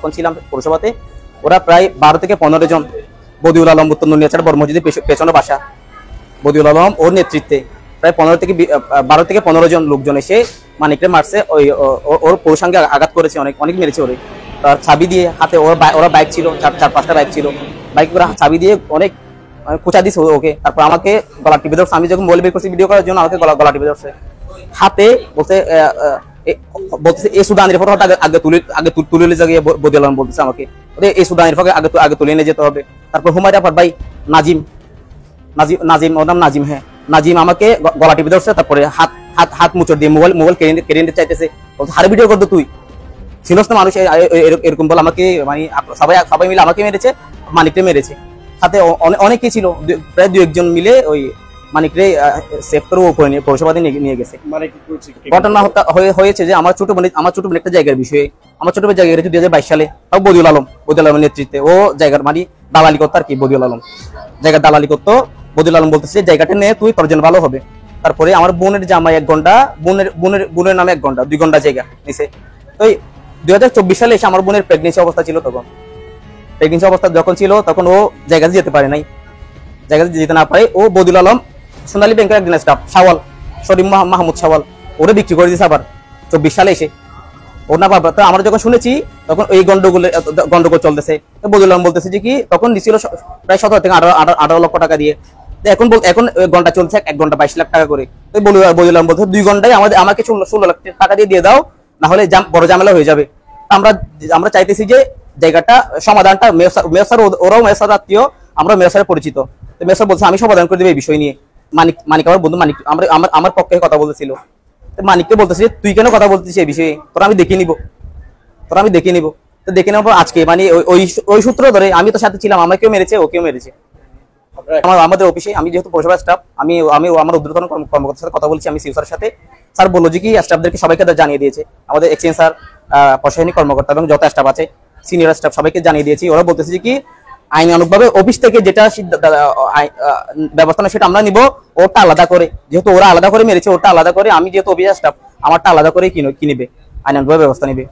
যখন ছিলাম পৌরসভাতে, ওরা প্রায় 12 থেকে 15 জন, বদিউল আলম উত্তর নুনিয়াছড়া বড় মসজিদের পেছনে বাসা, বদিউল আলম ওর নেতৃত্বে প্রায় 12 থেকে 15 জন লোকজন এসে মানিকরে মারছে। ওর পুরুষাঙ্গে আঘাত করেছে, অনেক মেরেছে ওরে। তার চাবি দিয়ে হাতে, ওরা বাইক ছিল, 4-5টা বাইক ছিল, বাইক করে চাবি দিয়ে অনেক কোচা দিছে ওকে। তারপর আমাকে গলা টিপে ধরছে। আমি যখন মোবাইল বের করছি ভিডিও করার জন্য, আমাকে গলা টিপে ধরছে হাতে, বলছে এই সুদানের ফটো আগে তুলে নিয়ে যাবে। বদিউল আলম বলতেছে আমাকে, এই সুদানের ফটো আগে তুলে নিয়ে যেতে হবে। তারপর হুমায়রা ভাই নাজিম ওর নাম নাজিম, হ্যাঁ নাজিম আমাকে গলা টিপে ধরছে। তারপরে হাত মুচড় দিয়ে মোবাইল কেড়ে নিতে চাইতেছে, বলছে হারে ভিডিও করতো তুই ছিলস না মানুষ এরকম বল আমাকে, মানে সবাই মিলে আমাকে মেরেছে, মানিকরে মেরেছে। সাথে অনেকেই ছিল, প্রায় 2-1 জন মিলে ওই মানিকরে সেভ করে উপরে নিয়ে পৌরসভাতে নিয়ে গেছে। ঘটনা হয়েছে যে আমার ছোট বোন একটা জায়গার বিষয়ে, আমার ছোট বোন জায়গা 2022 সালে, তাও বদিউল আলমের নেতৃত্বে ও জায়গার মানে দালালি করতো আর কি। বদিউল আলম জায়গার দালালি করতো। বদিউল আলম বলতেছে জায়গাটা নিয়ে তুই তোর জন্য ভালো হবে। তারপরে আমার বোনের জামাই 1 ঘন্টা, বোনের নামে 1 ঘন্টা, 2 ঘন্টা জায়গা নিছে। তো 2024 সালে এসে আমার বোনের প্রেগনেন্সি অবস্থা ছিল। তখন প্রেগনেন্সি অবস্থা যখন ছিল, তখন ও জায়গাতে যেতে পারে নাই। জায়গাতে যেতে না পারে ও বদিউল আলম সোনালী ব্যাংকের একজন স্টাফ শাওয়াল, শরীফ মাহমুদ শাওয়াল, ওরে বিক্রি করে দিয়েছে আবার 24 সালে এসে। ওর না বাবা, তো আমরা যখন শুনেছি তখন এই গন্ডগোল চলতেছে। বদিউল আলম বলতেছে যে কি তখন দিছিল প্রায় 17 থেকে 18 লক্ষ টাকা দিয়ে। এখন ঘন্টা চলছে 1 ঘন্টা 22 লাখ টাকা করে। বদিউল আলম বলতে 2 ঘন্টায় আমাকে 16 লাখ টাকা দিয়ে দাও, না হলে বড় ঝামেলা হয়ে যাবে। আমরা চাইতেছি যে জায়গাটা সমাধানটা মেয়র ওরাও মেয়র আত্মীয়, আমরা মেয়র পরিচিত। তো মেয়র বলছে আমি সমাধান করে দেবো এই বিষয় নিয়ে। মানিক আমার বন্ধু মানিক আমার পক্ষে কথা বলতেছিল। মানিককে বলতেছি তুই কেন কথা বলতেছিস এই বিষয়ে, তোরা আমি দেখে নিব। তো দেখে নেবো আজকে, মানে ওই সূত্র ধরে আমি তো সাথে ছিলাম, আমাকেও মেরেছে, ওকেও মেরেছে। আমাদের অফিসে আমি যেহেতু পৌরসভার স্টাফ, আমি আমার ঊর্ধ্বতন কর্মকর্তার সাথে কথা বলছি, আমি সিও স্যারের সাথে। স্যার বললো যে কি স্টাফদেরকে সবাইকে জানিয়ে দিয়েছে, আমাদের এক্সচেঞ্জ স্যার, প্রশাসনিক কর্মকর্তা এবং যত স্টাফ আছে, সিনিয়র স্টাফ সবাইকে জানিয়ে দিয়েছি। ওরা বলতেছে যে কি আইনানুগভাবে অফিস থেকে যেটা ব্যবস্থা নেয় সেটা আমরা নিব, ওটা আলাদা করে, যেহেতু ওরা আলাদা করে মেরেছে, ওটা আলাদা করে, আমি যেহেতু অফিস স্টাফ আমারটা আলাদা করে কি নিবে, আইনানুগভাবে ব্যবস্থা নিবে।